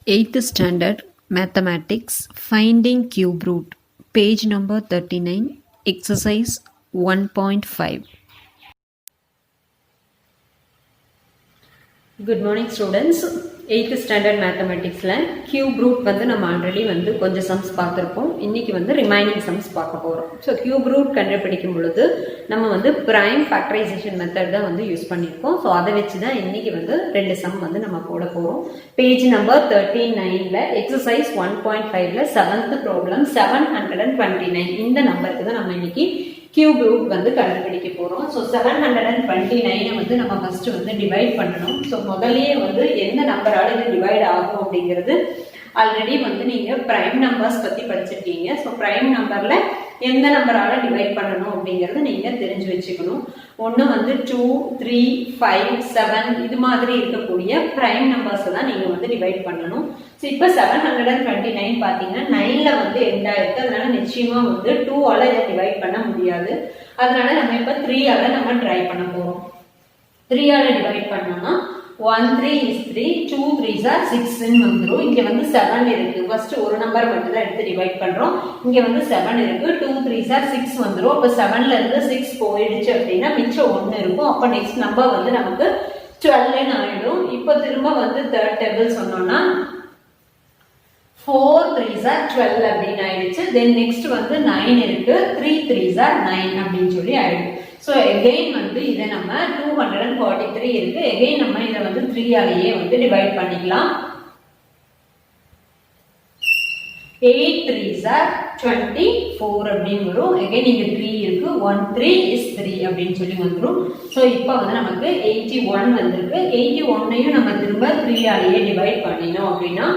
8th Standard Mathematics Finding Cube Root, page number 39, exercise 1.5. Good morning students. 8th standard மேத்தமெட்டிக்ஸில் cube root நம்ம already கொஞ்சம் sums பார்த்துருப்போம். இன்றைக்கி remaining sums பார்க்க போகிறோம். ஸோ கியூப் ரூட் கண்டுபிடிக்கும் பொழுது நம்ம ப்ரைம் ஃபேக்டரைசேஷன் மெத்தட் தான் யூஸ் பண்ணியிருக்கோம். ஸோ அதை வச்சு தான் இன்றைக்கி 2 சம் நம்ம போட போகிறோம். பேஜ் நம்பர் 39ல் எக்ஸசைஸ் 1.5ல் 7th ப்ராப்ளம் 729 இந்த நம்பருக்கு தான் நம்ம இன்னைக்கு கியூப் ரூட் கண்டுபிடிக்க போறோம். ஸோ 729 நம்ம ஃபர்ஸ்ட் டிவைட் பண்ணணும். ஸோ முதல்லயே எந்த நம்பரால இது டிவைட் ஆகும் அப்படிங்கிறது ஆல்ரெடி நீங்க பிரைம் நம்பர்ஸ் பத்தி படிச்சிருக்கீங்க. ஸோ பிரைம் நம்பர்ல எந்த நம்பரால டிவைட் பண்ணணும் அப்படிங்கறது நீங்க தெரிஞ்சு வச்சுக்கணும். ஒன்னு 2, 3, 5, 7 இது மாதிரி இருக்கக்கூடிய பிரைம் நம்பர்ஸ் தான் நீங்க டிவைட் பண்ணணும். ஸோ இப்போ 729 பாத்தீங்கன்னா 9ல எண்ட் ஆயிருக்கு. அதனால நிச்சயமா 2 ஆல இதை டிவைட் பண்ண முடியாது. அதனால நம்ம இப்ப 3 ஆல நம்ம ட்ரை பண்ண போறோம். 3 ஆல டிவைட் பண்ணோம்னா 1 3 is 3, 2 3s are 6 ன்னு வந்துரும். இங்க 7 இருக்கு. ஃபர்ஸ்ட் ஒரு நம்பர் மட்டும் தான் எடுத்து டிவைட் பண்றோம். இங்க 7 இருக்கு. 2 3s are 6 வந்துரும். அப்ப 7ல இருந்து 6 போயிடுச்சு அப்படின்னா மிச்சம் 1 இருக்கும். அப்ப நெக்ஸ்ட் நம்பர் நமக்கு 12 ன்னு ஆயிடும். இப்போ திரும்ப தேர்ட் டேபிள் சொன்னோம்னா 4 3s are 12 அப்படின்னு ஆயிடுச்சு. தென் நெக்ஸ்ட் 9 இருக்கு. 3 3s are 9 அப்படின்னு சொல்லி ஆயிடும். So again இதை நம்ம 243 இருக்கு. again நம்ம இதை 3 ஆலேயே டிவைட் பண்ணிக்கலாம். 8 3s are 24 அப்படின்னு வரும். again இங்க 3 இருக்கு. 1 3 is 3 அப்படின்னு சொல்லி வந்துரும். சோ இப்போ நமக்கு 81 வந்திருக்கு. 81ஐயும் நம்ம திரும்ப 3 ஆலேயே டிவைட் பண்ணினோம் அப்படின்னா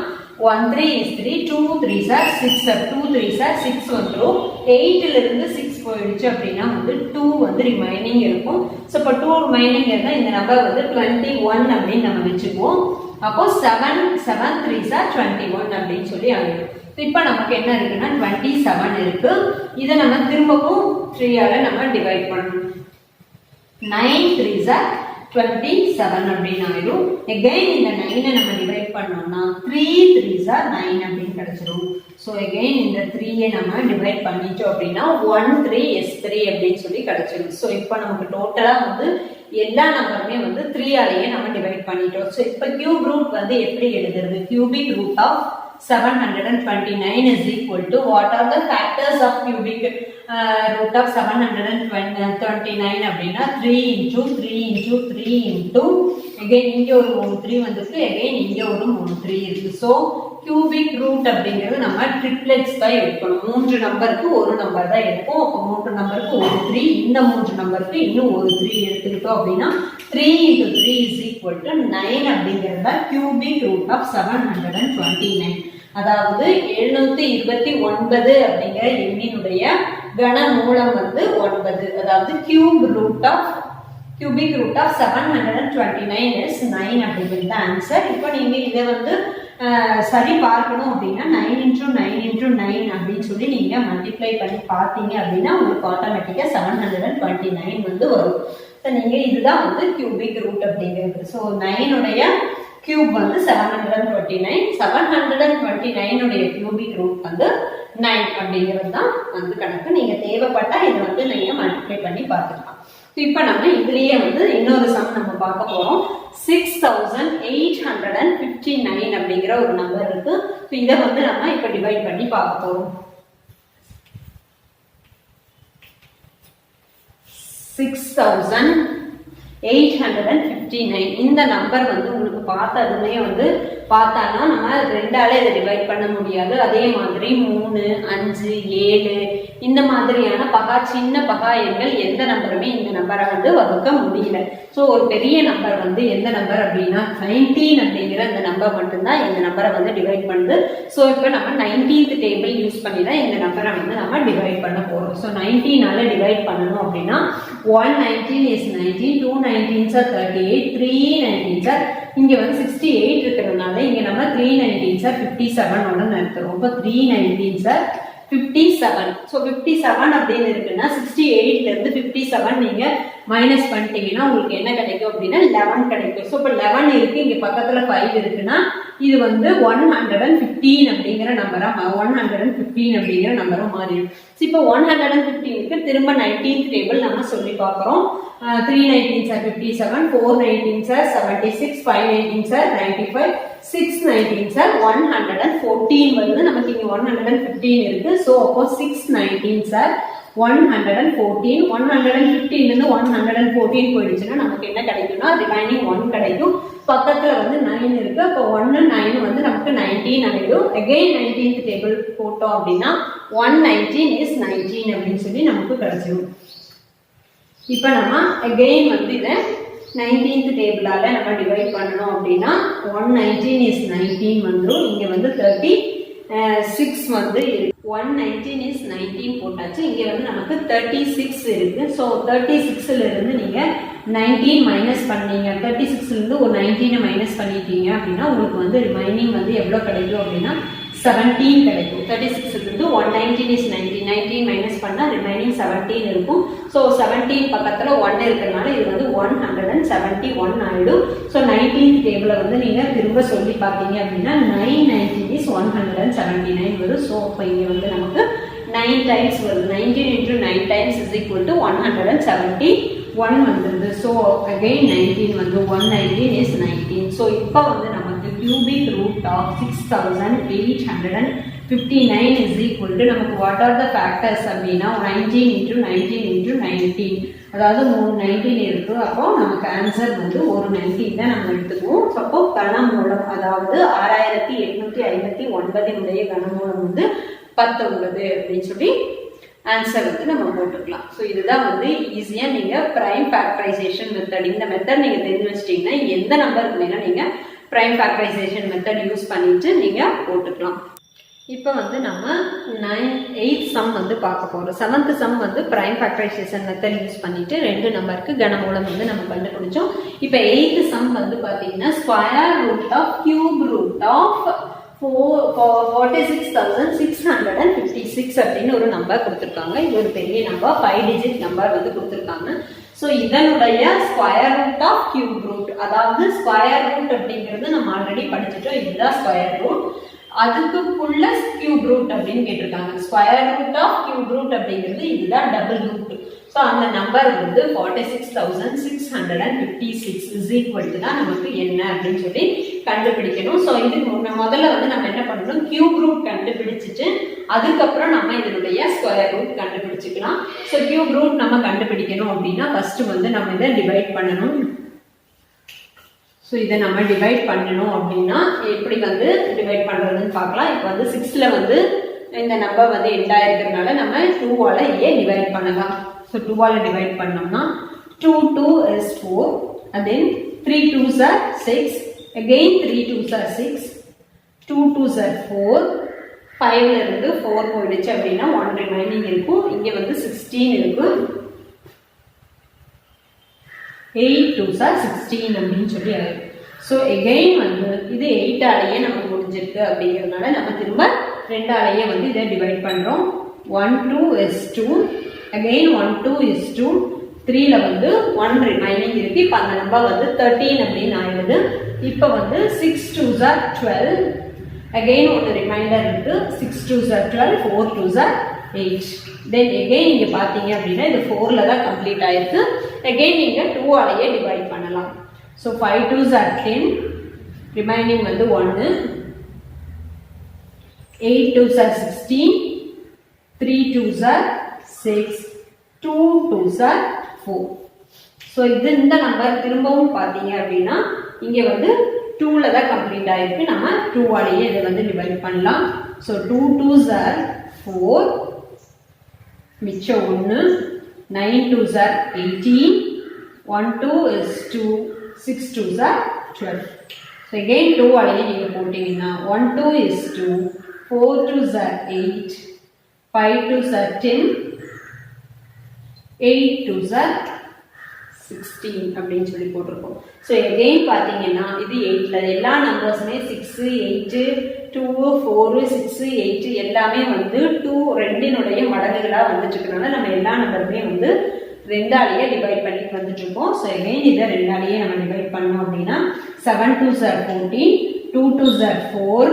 1 3 is 3, 2 3s are 6, 2 3s are 6 வந்துரும். 8ல இருந்து 6 போயிடுச்சு அப்படின்னா 2 ரிமைனிங் இருக்கும். சோ இப்போ 2 ரிமைனிங் இருந்தா இந்த நம்பர் 21 அப்படின்னு நம்ம வெச்சுக்குவோம். அப்போ 7 7 3s are 21 அப்படின்னு சொல்லி ஆயிடும். இப்போ நமக்கு என்ன இருக்குன்னா 27 இருக்கு. இத நம்ம திரும்பவும் 3 ஆல நம்ம டிவைட் பண்ணனும். 9 3s are 27 அப்படின்னு ஆயிடும். again இந்த 9 நம்ம டிவைட் பண்ணோம்னா 3 3s are 9 அப்படின்னு கிடைச்சிரும். சோ again இந்த 3 நம்ம டிவைட் பண்ணிட்டோம் அப்படின்னா 1 3 is 3 அப்படின்னு சொல்லி கிடைச்சிரும். சோ இப்போ நமக்கு டோட்டலா எல்லா நம்பருமே 3 ஆலேயே நம்ம டிவைட் பண்ணிட்டோம். சோ இப்போ கியூப் ரூட் எப்படி எழுதுறது? cubic root of 729 is equal to what are the factors of cubic root of 729 அப்படின்னா 3 into 3 into 3 into again இங்க ஒரு 3 வந்திருக்கு. again இங்க ஒரு 3 இருக்கு. சோ cubic root அப்படிங்கிறது நம்ம triplets தான் எடுக்கணும். 3 நம்பருக்கு ஒரு நம்பர் தான் எடுப்போம். அப்ப 3 நம்பருக்கு ஒரு 3, இந்த 3 நம்பருக்கு இன்னும் ஒரு 3 எடுத்துக்கிட்டோம் அப்படின்னா 3 into 3 is equal to 9 அப்படிங்கிறது தான் cubic root of 729. அதாவது 729 அப்படிங்கிற எண்ணினுடைய கனமூலம் 9. அதாவது cubic root of 729 is 9 அப்படிங்கிறது ஆன்சர். இப்போ நீங்க இதை சரி பார்க்கணும் அப்படின்னா 9 into 9 into 9 அப்படின்னு சொல்லி நீங்க மல்டிப்ளை பண்ணி பார்த்தீங்க அப்படின்னா உங்களுக்கு ஆட்டோமேட்டிக்கா 729 வரும். நீங்க இதுதான் கியூபிக் ரூட் அப்படிங்கிறது. ஸோ 9 உடைய கியூப் 729, 729 உடைய கியூபிக் ரூட் 9 அப்படிங்கிறது தான் கணக்கு. நீங்க தேவைப்பட்டா இதை நீங்க மல்டிப்ளை பண்ணி பார்த்துக்கலாம். இப்ப நம்ம இதுலயே இன்னொரு சம் நம்ம பார்க்க போறோம். 6859 அப்படிங்கிற ஒரு நம்பர் இருக்கு. இதை நம்ம இப்ப டிவைட் பண்ணி பார்க்க போறோம். 6859 இந்த நம்பர் உங்களுக்கு பார்த்ததுமே பார்த்தாங்கன்னா நம்ம 2 ஆல இதை டிவைட் பண்ண முடியாது. அதே மாதிரி 3 5 7 இந்த மாதிரியான சின்ன பகா எண்கள் எந்த நம்பருமே இந்த நம்பரை வகுக்க முடியல. சோ ஒரு பெரிய நம்பர் எந்த நம்பர் அப்படின்னா 19 அப்படிங்கிற இந்த நம்பர் மட்டும்தான் இந்த நம்பரை டிவைட் பண்ணுது. சோ இப்போ நம்ம 19th டேபிள் யூஸ் பண்ணி தான் இந்த நம்பரை நம்ம டிவைட் பண்ண போறோம். சோ 19 ஆல டிவைட் பண்ணணும் அப்படின்னா 119 is 19, 2 19s are 38, 3 19s are இங்க 68 இருக்கிறதுனால இங்க நம்ம 3 19s are 57 ஓட நிறுத்துறோம். அப்ப 3 19s are 57. ஸோ 57 அப்படின்னு இருக்குன்னா 68ல இருந்து 57 நீங்க மைனஸ் பண்ணிட்டீங்கன்னா உங்களுக்கு என்ன கிடைக்கும் அப்படின்னா 11 கிடைக்கும். ஸோ இப்போ 11 இருக்கு, இங்க பக்கத்துல 5 இருக்குன்னா இது வந்து 115 அப்படிங்கிற நம்பரா 115 அப்படிங்கிற நம்பரும் மாறிடும். இப்போ 115க்கு திரும்ப 19th டேபிள் நம்ம சொல்லி பார்க்குறோம். 3 19s are 57, 4 19s are 76, 5 19s are 95, 6 19s are 114 வருது. நமக்கு இங்க 115 இருக்கு. ஸோ அப்போ 6 19s are 114. 115 இருந்து 114 போயிடுச்சுன்னா நமக்கு என்ன கிடைக்கும்னா ரிமைனிங் 1 கிடைக்கும். பக்கத்துல வந்து 9 இருக்கு. அப்போ 1 9 வந்து நமக்கு 19 ஆயிடும். அகைன் 19th டேபிள் போட்டோம் அப்படின்னா 119 is 19 அப்படின்னு சொல்லி நமக்கு கிடைச்சிடும். இப்போ நம்ம அகைன் வந்து இதை 19th டேபிளால நம்ம டிவைட் பண்ணணும் அப்படின்னா 119 is 19 வந்துடும். இங்க வந்து 36 வந்து 119 is 19 போட்டாச்சு. இங்க வந்து நமக்கு 36 இருக்கு. ஸோ 36ல இருந்து நீங்க 19 மைனஸ் பண்ணீங்க, 36ல இருந்து ஒரு 19 மைனஸ் பண்ணிட்டீங்க அப்படின்னா உங்களுக்கு வந்து ரிமைனிங் வந்து எவ்வளவு கிடைக்கும் அப்படின்னா 17 கிடைக்கும். 36ல இருந்து 119 is 19, 19 மைனஸ் பண்ணா ரிமைனிங் 17 இருக்கும். ஸோ 17 பக்கத்துல 1 இருக்கிறதுனால இது வந்து 171 ஆயிடும். ஸோ 19th டேபிள வந்து நீங்க திரும்ப சொல்லி பார்த்தீங்க அப்படின்னா 919 is 179 வரும். ஸோ அப்போ இங்க வந்து நமக்கு 9 டைம்ஸ் வருது. 19 into 9 times is equal to 171 வந்துருது. ஸோ அகைன் 19 வந்து 119 is 19. ஸோ இப்போ வந்து நமக்கு cubic root of 6859 is equal to நமக்கு what are the factors அப்படின்னா 19 into 19 into 19, அதாவது 3 19 இருக்கு. அப்போ நமக்கு ஆன்சர் வந்து ஒரு 19 தான் நம்ம எடுத்துக்குவோம். அப்போ கனமூலம் அதாவது 6859 கனமூலம் வந்து 19 அப்படின்னு சொல்லி ஆன்சர் வந்து நம்ம போட்டுக்கலாம். ஸோ இதுதான் வந்து ஈஸியாக நீங்கள் ப்ரைம் ஃபேக்டரைசேஷன் மெத்தட். இந்த மெத்தட் நீங்கள் தெரிஞ்சு வச்சிட்டிங்கன்னா எந்த நம்பருக்கு வேணால் நீங்கள் ப்ரைம் ஃபேக்டரைசேஷன் மெத்தட் யூஸ் பண்ணிட்டு நீங்கள் போட்டுக்கலாம். இப்போ வந்து நம்ம 8th சம் வந்து பார்க்க போகிறோம். 7th சம் வந்து ப்ரைம் ஃபேக்டரைசேஷன் மெத்தட் யூஸ் பண்ணிட்டு 2 நம்பருக்கு கனமூலம் வந்து நம்ம கண்டுபிடிச்சோம். இப்போ 8th சம் வந்து பார்த்தீங்கன்னா square root of cube root of 46,656 அப்படின்னு ஒரு நம்பர் கொடுத்துருக்காங்க. இது ஒரு பெரிய நம்பர், 5 டிஜிட் நம்பர் வந்து கொடுத்துருக்காங்க. ஸோ இதனுடைய square root of cube root, அதாவது ஸ்கொயர் ரூட் அப்படிங்கிறது நம்ம ஆல்ரெடி படிச்சுட்டோம். இதுதான் ஸ்கொயர் ரூட், அதுக்குள்ள கியூப் ரூட் அப்படின்னு கேட்டிருக்காங்க. Square root of cube root அப்படிங்கிறது இதுதான் டபுள் ரூட். ஸோ அந்த நம்பர் வந்து 46,656 இஸ் ஈக்குவல் டு தான் நமக்கு என்ன அப்படின்னு சொல்லி கண்டுபிடிக்கணும். ஸோ இதுக்கு முதல்ல வந்து நம்ம என்ன பண்ணணும், கியூப் ரூட் கண்டுபிடிச்சிட்டு அதுக்கப்புறம் நம்ம இதனுடைய ஸ்கொயர் ரூட் கண்டுபிடிச்சிக்கலாம். ஸோ கியூப் ரூட் நம்ம கண்டுபிடிக்கணும் அப்படின்னா ஃபர்ஸ்ட் வந்து நம்ம இதை டிவைட் பண்ணணும். ஸோ இதை நம்ம டிவைட் பண்ணணும் அப்படின்னா எப்படி வந்து டிவைட் பண்ணுறதுன்னு பார்க்கலாம். இப்போ வந்து 6ல வந்து இந்த நம்பர் வந்து எண்ட் ஆயிருக்கிறதுனால நம்ம 2ஆல டிவைட் பண்ணலாம். ஸோ 2ஆல டிவைட் பண்ணோம்னா 2 2 is 4, and then 3 2s are 6, again 3 2s are 6, 2 2s are 4, 5ல இருந்து 4 போயிடுச்சு அப்படின்னா 1 ரிமைனிங் இருக்கும். இங்கே வந்து 16 இருக்கு, 8 2s are 16 அப்படின்னு சொல்லி ஆயிடும். ஸோ எகைன் வந்து இது 8ஆலேயே நமக்கு முடிஞ்சிருக்கு அப்படிங்கிறதுனால நம்ம திரும்ப 2ஆலேயே வந்து இதை டிவைட் பண்ணுறோம். 1 2 is 2, again 1 2 is 2, 3ல வந்து 1 ரிமைனிங் இருக்கு. இப்போ அந்த நம்பர் வந்து 13 அப்படின்னு ஆயிடுது. இப்போ வந்து 6 2s are 12, again ஒரு ரிமைண்டர் இருக்கு, 6 2s are 12, 4 2s are 8. Then again இங்கே பார்த்தீங்க அப்படின்னா இது 4ல தான் கம்ப்ளீட் ஆயிருக்கு. எகைன் நீங்கள் 2ஆலேயே டிவைட் பண்ணலாம். ஸோ 5 2s are 10, ரிமைனிங் வந்து 1, 8 2s are 16, 3 2s are 6, 2 2s are 4. So இது இந்த நம்பர் திரும்பவும் பார்த்தீங்க அப்படின்னா இங்கே வந்து 2ல தான் கம்ப்ளீட் ஆயிருக்கு. நம்ம 2ஆலேயே இதை வந்து டிவைட் பண்ணலாம். ஸோ 2 2s are 4, மிச்சம் 1, 9 2s are 18, 1 2 is 2, 6 2s are 12. So again 2ஆலேயே நீங்கள் போட்டிங்கன்னா 1 2 is 2, 4 2s are 8, 5 2s are 10, 8 2s are 16 அப்படின்னு சொல்லி போட்டிருக்கோம். ஸோ எகெயின் பார்த்தீங்கன்னா இது 8ல் எல்லா நம்பர்ஸுமே 6, 8, 2, 4, 6, 8 எல்லாமே வந்து 2 மடங்குகளாக வந்துட்டு இருக்கனால நம்ம எல்லா நம்பருமே வந்து 2ஆலேயே டிவைட் பண்ணிட்டு வந்துட்டு இருக்கோம். ஸோ எகெயின் இதை 2ஆலேயே நம்ம டிவைட் பண்ணோம் அப்படின்னா 7 2s are 14, 2 2s are 4,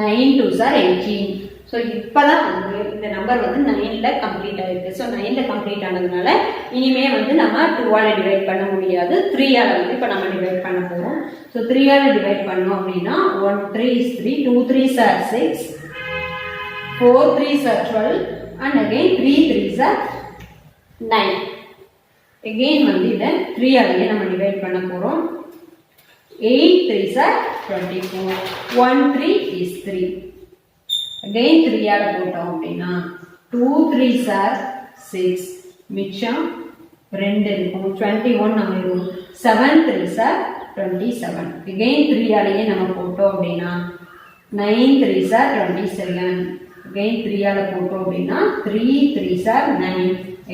9 2s are 18. So இப்போதான் வந்து இந்த நம்பர் வந்து 9ல் கம்ப்ளீட் ஆயிருக்கு. ஸோ 9ல் கம்ப்ளீட் ஆனதுனால இனிமே வந்து நம்ம 2ஆல் டிவைட் பண்ண முடியாது, 3ஆல் வந்து இப்போ நம்ம டிவைட் பண்ண போகிறோம். ஸோ 3ஆல் டிவைட் பண்ணோம் அப்படின்னா 1 3 is 3, 2 3s are 6, 4 3s are 12 and again 3 3s are 9. again வந்து இதை 3ஆலேயே நம்ம டிவைட் பண்ண போகிறோம். 8 3s are 24, 1 3 is 3. again 3ஆல போட்டோம் அப்படின்னா 2 3s are 6, மிச்சம் 2 இருக்கும், 21 நம்ம இருக்கும். 7 3s are 27. again 3ஆலேயே நம்ம போட்டோம் அப்படின்னா 9 3s are 27. again 3ஆல போட்டோம் அப்படின்னா 3 3s are 9.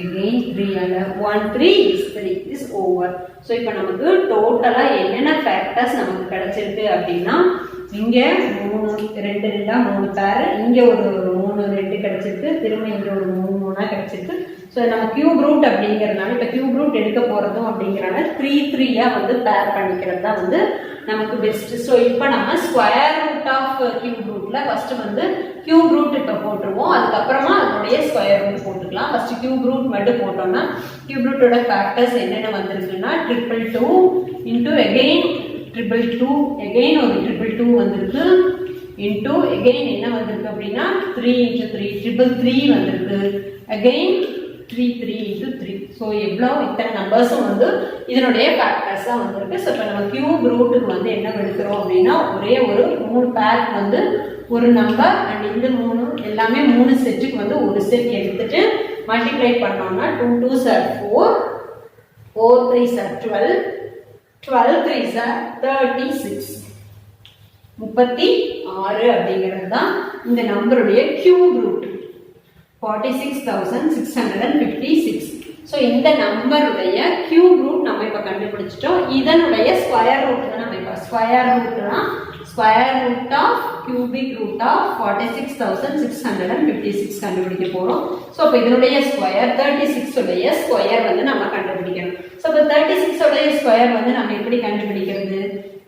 again 3ஆல 1 3 is 3 is over. So இப்போ நமக்கு டோட்டலாக என்னென்ன ஃபேக்டர்ஸ் நமக்கு கிடைச்சிருக்கு அப்படின்னா இங்கே 3 2 2 3 பேர், இங்கே ஒரு 3 2 கிடைச்சிருக்கு, திரும்ப இங்கே ஒரு 3 3 கிடைச்சிருக்கு. ஸோ நம்ம கியூப் ரூட் அப்படிங்கிறதுனால இப்போ கியூப் ரூட் எடுக்க போகிறதும் அப்படிங்கிறனால 3 3 வந்து பேர் பண்ணிக்கிறது தான் வந்து நமக்கு பெஸ்ட். ஸோ இப்போ நம்ம ஸ்கொயர் ரூட் ஆஃப் கியூப் ரூட்ல ஃபர்ஸ்ட் வந்து கியூப் ரூட் இப்போ போட்டுருவோம், அதுக்கப்புறமா அதனுடைய ஸ்கொயர் ரூட் போட்டுக்கலாம். ஃபர்ஸ்ட் கியூப் ரூட் மட்டும் போட்டோம்னா கியூப் ரூட்டோட ஃபேக்டர்ஸ் என்னென்ன வந்திருக்குன்னா 2 இன்டூ அகெயின் 2 அகெயின் ஒரு 2 வந்திருக்கு, இன்டூ அகெயின் என்ன வந்திருக்கு அப்படின்னா 3 இன்டூ 3 3 வந்திருக்கு, அகெயின் 3 3 இன்டூ 3. ஸோ எவ்வளோ இத்தனை நம்பர்ஸும் வந்து இதனுடைய ஃபேக்டர்ஸ் தான் வந்திருக்கு. ஸோ இப்போ நம்ம கியூப் ரூட்டுக்கு வந்து என்ன எடுக்கிறோம் அப்படின்னா ஒரே ஒரு 3 பேருக்கு வந்து ஒரு நம்பர் அண்ட் இந்த 3 எல்லாமே 3 செட்டுக்கு வந்து ஒரு செட் எடுத்துட்டு மல்டிப்ளை பண்ணோம்னா 2 2s are 4, 4 3s are 12, 12 3s are 36. 36 அப்படிங்கிறது தான் இந்த நம்பருடைய கியூப் ரூட் 46,656. ஸோ இந்த நம்பருடைய கியூப் ரூட் நம்ம இப்போ கண்டுபிடிச்சிட்டோம். இதனுடைய ஸ்கொயர் ரூட் தான் நம்ம இப்போ ஸ்கொயர் ரூட்னா square root of cubic root of 46,656 கண்டுபிடிக்க போகிறோம். ஸோ இப்போ இதனுடைய ஸ்கொயர் 36 உடைய ஸ்கொயர் வந்து நம்ம கண்டுபிடிக்கணும். ஸோ இப்போ 36 உடைய ஸ்கொயர் வந்து நம்ம எப்படி கண்டுபிடிக்கிறது?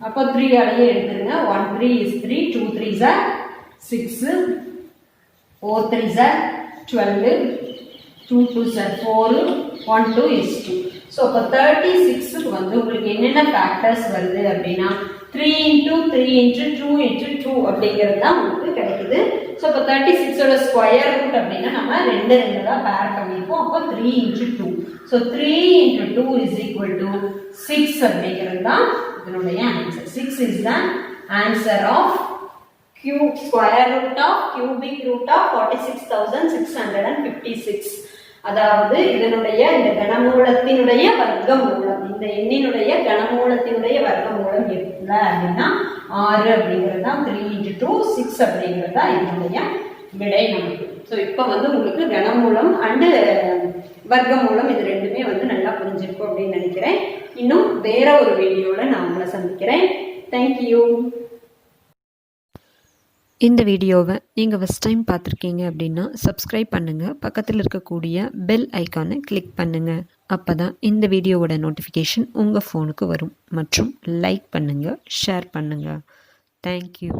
அப்போ 3ஆலேயே எடுத்துருங்க. 1 3 is 3, 2 3s are 6, 4 3s are 12, 2 2s are 4, 1 2 is 2. So இப்போ 36க்கு வந்து உங்களுக்கு என்னென்ன ஃபேக்டர்ஸ் வருது அப்படின்னா 3 into 3 into 2 into 2 அப்படிங்கிறது தான் உங்களுக்கு கிடைக்குது. ஸோ இப்போ 36ஓட ஸ்கொயர் ரூட் அப்படின்னா நம்ம 2 தான் பேர் பண்ணியிருக்கோம். அப்போ 3 into 2. So 3 into 2 is equal to 6 அப்படிங்கிறது தான் இதனுடைய answer. 6 is the answer of square root of cubic root of 46,656. அதாவது இதனுடைய இந்த கனமூலத்தினுடைய வர்க்கமூலம், இந்த எண்ணினுடைய கனமூலத்தினுடைய வர்க்கமூலம் எவ்வளவு அப்படின்னா 6 அப்படிங்கிறது தான். 3 into 2 6 அப்படிங்கிறது தான் இதனுடைய விடை நமக்கு. ஸோ இப்போ வந்து உங்களுக்கு கனமூலம் அண்டு வர்க்கமூலம் இது ரெண்டுமே வந்து நல்லா புரிஞ்சிருக்கும் அப்படின்னு நினைக்கிறேன். இன்னும் வேற ஒரு வீடியோவில் நான் உங்களை சந்திக்கிறேன். தேங்க்யூ. இந்த வீடியோவை நீங்கள் ஃபஸ்ட் டைம் பார்த்துருக்கீங்க அப்படின்னா சப்ஸ்கிரைப் பண்ணுங்கள், பக்கத்தில் இருக்கக்கூடிய பெல் ஐக்கானை கிளிக் பண்ணுங்கள். அப்போ தான் இந்த வீடியோவோட நோட்டிஃபிகேஷன் உங்கள் ஃபோனுக்கு வரும். மற்றும் லைக் பண்ணுங்கள், ஷேர் பண்ணுங்கள். தேங்க்யூ.